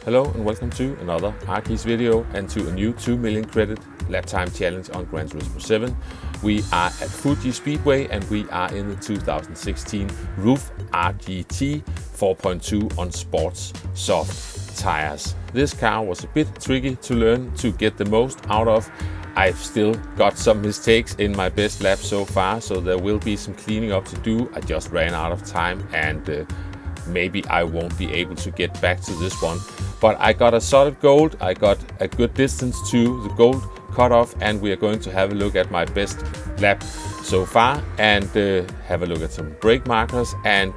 Hello and welcome to another RGT video and to a new 2 million credit lap time challenge on Gran Turismo 7. We are at Fuji Speedway and we are in the 2016 RUF RGT 4.2 on sports soft tires. This car was a bit tricky to learn to get the most out of. I've still got some mistakes in my best lap so far, so there will be some cleaning up to do. I just ran out of time and maybe I won't be able to get back to this one. But I got a solid gold, I got a good distance to the gold cutoff, and we are going to have a look at my best lap so far and have a look at some brake markers and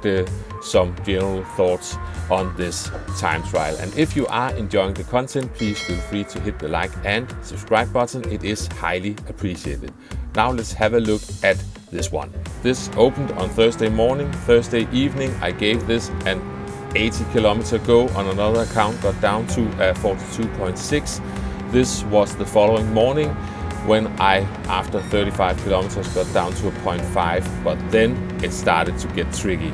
some general thoughts on this time trial. And if you are enjoying the content, please feel free to hit the like and subscribe button. It is highly appreciated. Now let's have a look at this one. This opened on Thursday morning. Thursday evening I gave this an 80-kilometer go. On another account got down to 42.6. This was the following morning when I, after 35 kilometers, got down to a 0.5, but then it started to get tricky.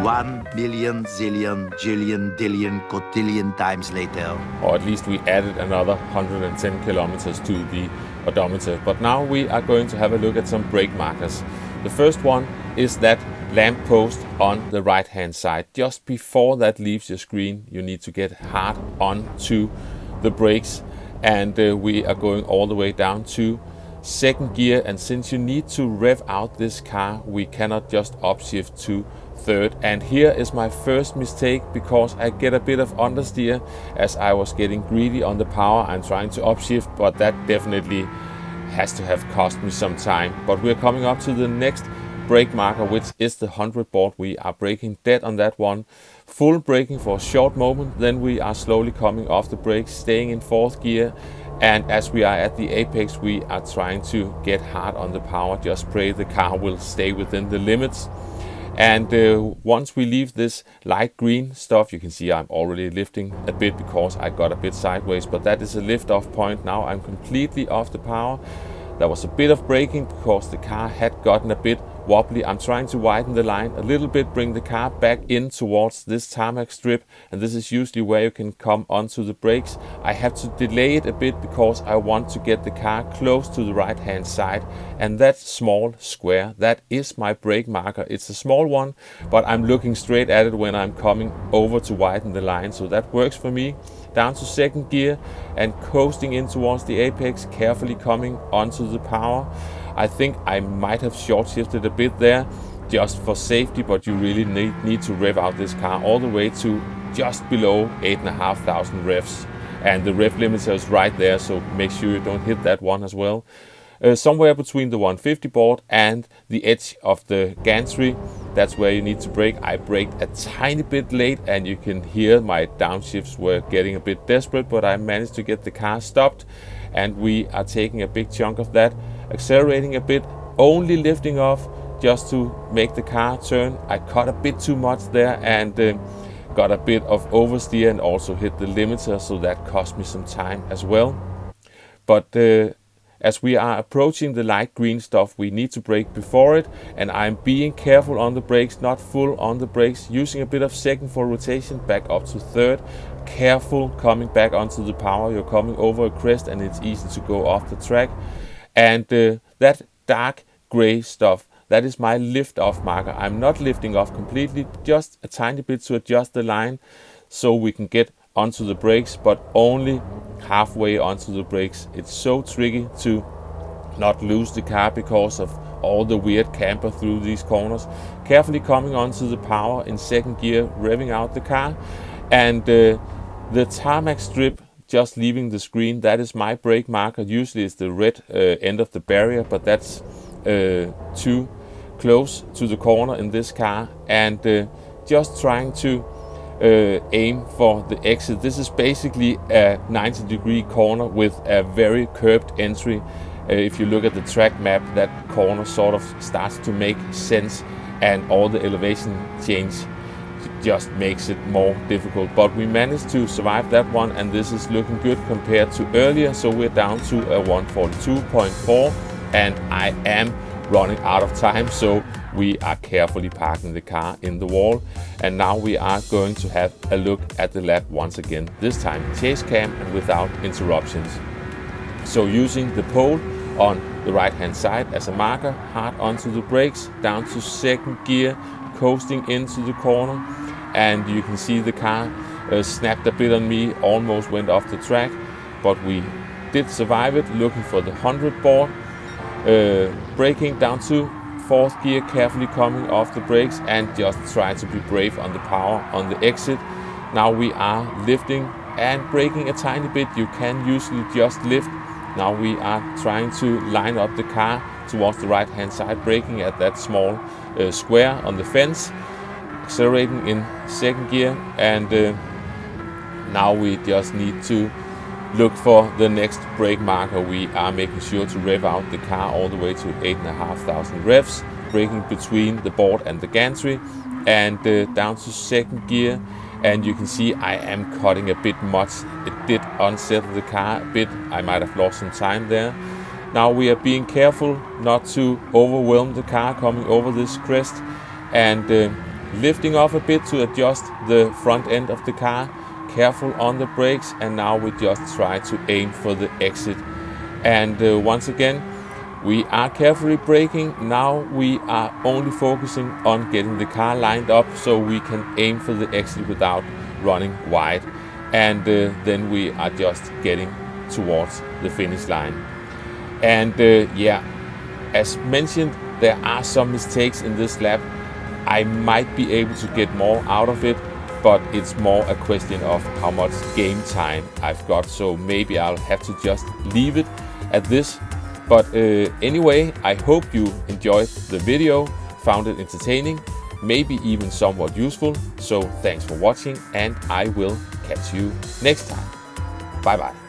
1 million, zillion, jillion, dillion, cotillion times later. Or at least we added another 110 kilometers to the odometer. But now we are going to have a look at some brake markers. The first one is that lamp post on the right hand side. Just before that leaves your screen, you need to get hard onto the brakes, and we are going all the way down to second gear. And since you need to rev out this car, we cannot just upshift to third. And here is my first mistake, because I get a bit of understeer as I was getting greedy on the power. I'm trying to upshift, but that definitely has to have cost me some time. But we're coming up to the next brake marker, which is the 100 board. We are braking dead on that one, full braking for a short moment, then we are slowly coming off the brakes, staying in fourth gear, and as we are at the apex we are trying to get hard on the power. Just pray the car will stay within the limits. And once we leave this light green stuff, you can see I'm already lifting a bit because I got a bit sideways, but that is a lift off point. Now I'm completely off the power. There was a bit of braking because the car had gotten a bit wobbly. I'm trying to widen the line a little bit, bring the car back in towards this tarmac strip, and this is usually where you can come onto the brakes. I have to delay it a bit because I want to get the car close to the right hand side, and that small square, that is my brake marker. It's a small one, but I'm looking straight at it when I'm coming over to widen the line, so that works for me. Down to second gear and coasting in towards the apex, carefully coming onto the power. I think I might have short shifted a bit there just for safety, but you really need to rev out this car all the way to just below 8,500 revs, and the rev limiter is right there, so make sure you don't hit that one as well. Somewhere between the 150 board and the edge of the gantry, that's where you need to brake. I braked a tiny bit late and you can hear my downshifts were getting a bit desperate, but I managed to get the car stopped, and we are taking a big chunk of that, accelerating a bit, only lifting off just to make the car turn. I cut a bit too much there and got a bit of oversteer and also hit the limiter, so that cost me some time as well. But as we are approaching the light green stuff, we need to brake before it, and I'm being careful on the brakes, not full on the brakes, using a bit of second for rotation, back up to third. Careful coming back onto the power. You're coming over a crest and it's easy to go off the track. And that dark gray stuff, that is my lift off marker. I'm not lifting off completely, just a tiny bit to adjust the line so we can get onto the brakes, but only halfway onto the brakes. It's so tricky to not lose the car because of all the weird camber through these corners. Carefully coming onto the power in second gear, revving out the car, and the tarmac strip just leaving the screen, that is my brake marker. Usually it's the red end of the barrier, but that's too close to the corner in this car, and just trying to aim for the exit. This is basically a 90-degree corner with a very curved entry. If you look at the track map, that corner sort of starts to make sense, and all the elevation change just makes it more difficult. But we managed to survive that one, and this is looking good compared to earlier. So we're down to a 142.4, and I am running out of time, so we are carefully parking the car in the wall. And now we are going to have a look at the lap once again, this time chase cam and without interruptions. So using the pole on the right hand side as a marker, hard onto the brakes, down to second gear, coasting into the corner, and you can see the car snapped a bit on me, almost went off the track, but we did survive it. Looking for the 100 board, braking down to fourth gear, carefully coming off the brakes and just try to be brave on the power on the exit. Now we are lifting and braking a tiny bit. You can usually just lift. Now we are trying to line up the car towards the right hand side, braking at that small square on the fence, accelerating in second gear, and now we just need to look for the next brake marker. We are making sure to rev out the car all the way to 8,500 revs, braking between the board and the gantry, and down to second gear. And you can see I am cutting a bit much. It did unsettle the car a bit. I might have lost some time there. Now we are being careful not to overwhelm the car coming over this crest, and lifting off a bit to adjust the front end of the car. Careful on the brakes, and now we just try to aim for the exit. And once again, we are carefully braking. Now we are only focusing on getting the car lined up so we can aim for the exit without running wide. And then we are just getting towards the finish line. And yeah, as mentioned, there are some mistakes in this lap. I might be able to get more out of it, but it's more a question of how much game time I've got. So maybe I'll have to just leave it at this. But anyway, I hope you enjoyed the video, found it entertaining, maybe even somewhat useful. So thanks for watching, and I will catch you next time. Bye bye.